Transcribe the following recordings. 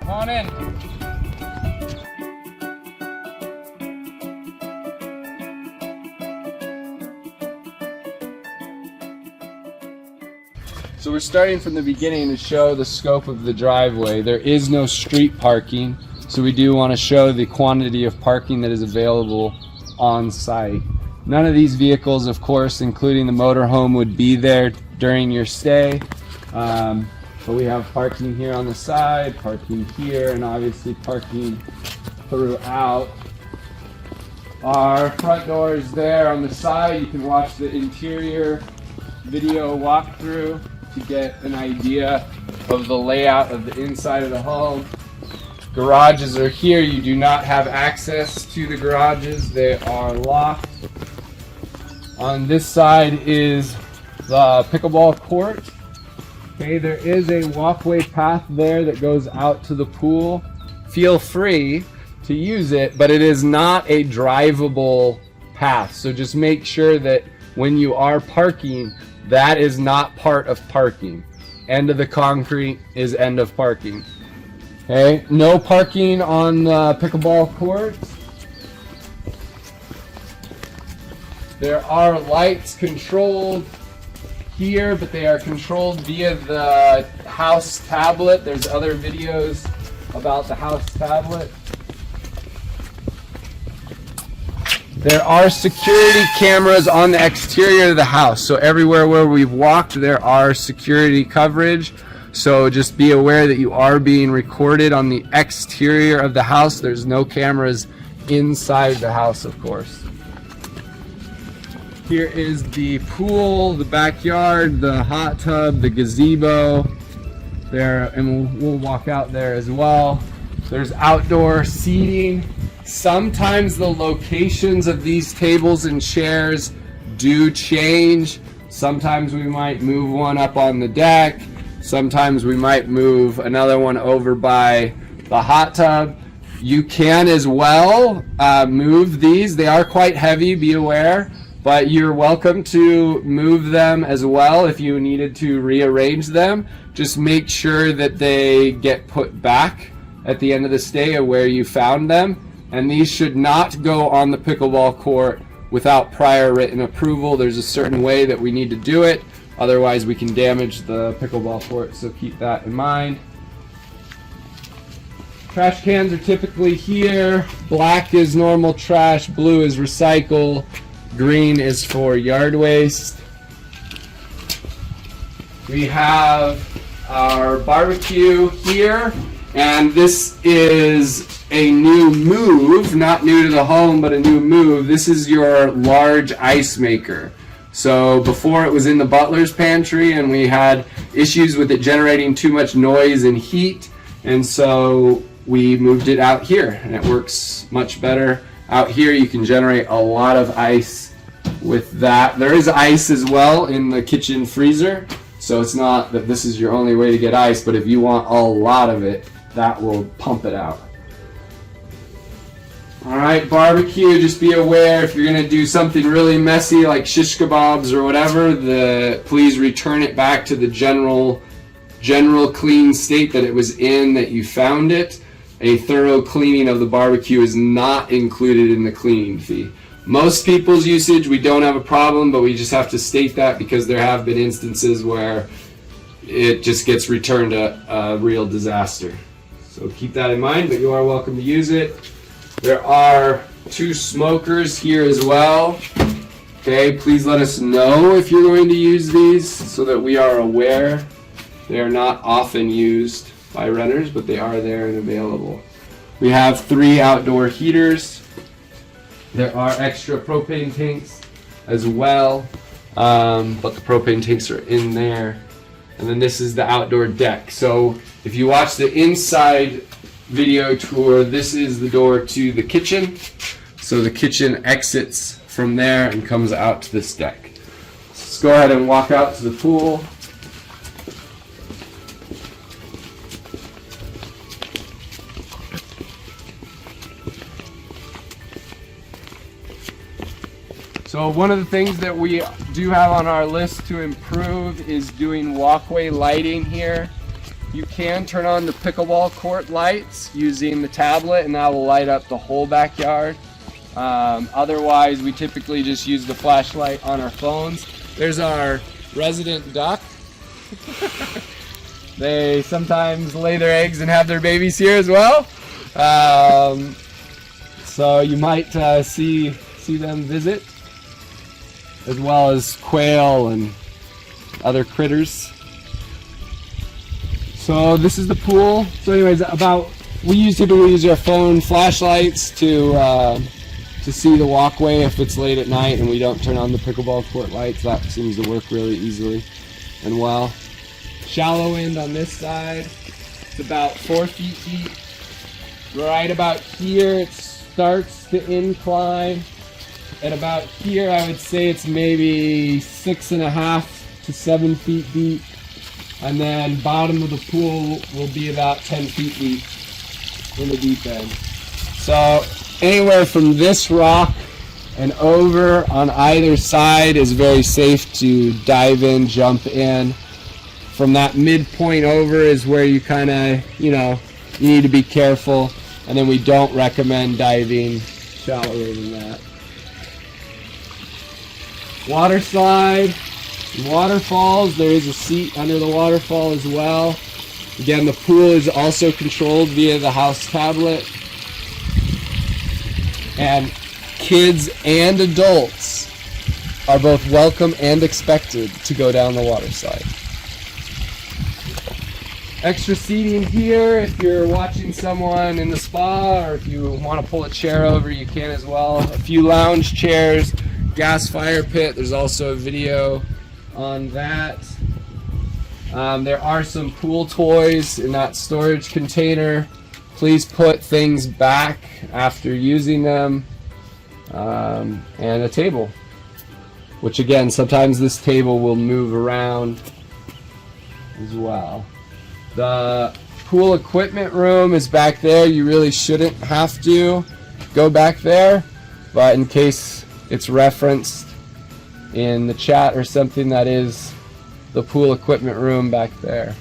Come on in. So we're starting from the beginning to show the scope of the driveway. There is no street parking, so we do want to show the quantity of parking that is available on site. None of these vehicles, of course, including the motorhome, would be there during your stay. But we have parking here on the side, parking here, and obviously parking throughout. Our front door is there on the side. You can watch the interior video walkthrough to get an idea of the layout of the inside of the home. Garages are here. You do not have access to the garages. They are locked. On this side is the pickleball court. Okay, there is a walkway path there that goes out to the pool. Feel free to use it, but it is not a drivable path. So just make sure that when you are parking, that is not part of parking. End of the concrete is end of parking. Okay, no parking on the pickleball court. There are lights controlled here, but they are controlled via the house tablet. There's other videos about the house tablet. There are security cameras on the exterior of the house. So everywhere where we've walked, there are security coverage. So just be aware that you are being recorded on the exterior of the house. There's no cameras inside the house, of course. Here is the pool, the backyard, the hot tub, the gazebo there, and we'll walk out there as well. There's outdoor seating. Sometimes the locations of these tables and chairs do change. Sometimes we might move one up on the deck. Sometimes we might move another one over by the hot tub. You can as well move these. They are quite heavy, be aware. But you're welcome to move them as well if you needed to rearrange them. Just make sure that they get put back at the end of the stay where you found them. And these should not go on the pickleball court without prior written approval. There's a certain way that we need to do it. Otherwise we can damage the pickleball court, so keep that in mind. Trash cans are typically here. Black is normal trash, blue is recycle. Green is for yard waste. We have our barbecue here, and this is a new move, not new to the home, but a new move. This is your large ice maker. So before it was in the butler's pantry, and we had issues with it generating too much noise and heat, and so we moved it out here, and it works much better. Out here you can generate a lot of ice with that. There is ice as well in the kitchen freezer, so it's not that this is your only way to get ice, but if you want a lot of it, that will pump it out. Alright, barbecue, just be aware if you're going to do something really messy like shish kebabs or whatever, please return it back to the general clean state that it was in that you found it. A thorough cleaning of the barbecue is not included in the cleaning fee. Most people's usage, we don't have a problem, but we just have to state that because there have been instances where it just gets returned a real disaster. So keep that in mind, but you are welcome to use it. There are 2 smokers here as well. Okay, please let us know if you're going to use these so that we are aware. They are not often used by renters, but they are there and available. We have 3 outdoor heaters. There are extra propane tanks as well, but the propane tanks are in there. And then this is the outdoor deck. So if you watch the inside video tour, this is the door to the kitchen. So the kitchen exits from there and comes out to this deck. Let's go ahead and walk out to the pool. So one of the things that we do have on our list to improve is doing walkway lighting here. You can turn on the pickleball court lights using the tablet, and that will light up the whole backyard. Otherwise, we typically just use the flashlight on our phones. There's our resident duck. They sometimes lay their eggs and have their babies here as well. So you might see them visit, as well as quail and other critters. So this is the pool. So anyways, we typically use our phone flashlights to see the walkway if it's late at night and we don't turn on the pickleball court lights. That seems to work really easily and well. Shallow end on this side. It's about 4 feet deep. Right about here it starts to incline. At about here I would say it's maybe 6.5 to 7 feet deep. And then bottom of the pool will be about 10 feet deep in the deep end. So anywhere from this rock and over on either side is very safe to dive in, jump in. From that midpoint over is where you kind of, you need to be careful. And then we don't recommend diving shallower than that. Water slide. Waterfalls, there is a seat under the waterfall as well. Again, the pool is also controlled via the house tablet. And kids and adults are both welcome and expected to go down the water slide. Extra seating here if you're watching someone in the spa, or if you want to pull a chair over, you can as well. A few lounge chairs, gas fire pit. There's also a video on that. There are some pool toys in that storage container. Please put things back after using them. And a table, which again, sometimes this table will move around as well. The pool equipment room is back there. You really shouldn't have to go back there, but in case it's referenced in the chat or something, that is the pool equipment room back there.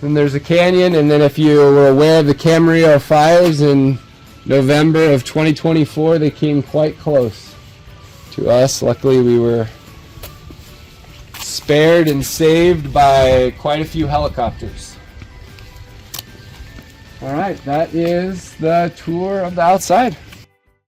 Then there's a canyon, and then if you were aware of the Camarillo fires in November of 2024, they came quite close to us. Luckily we were spared and saved by quite a few helicopters. Alright, that is the tour of the outside.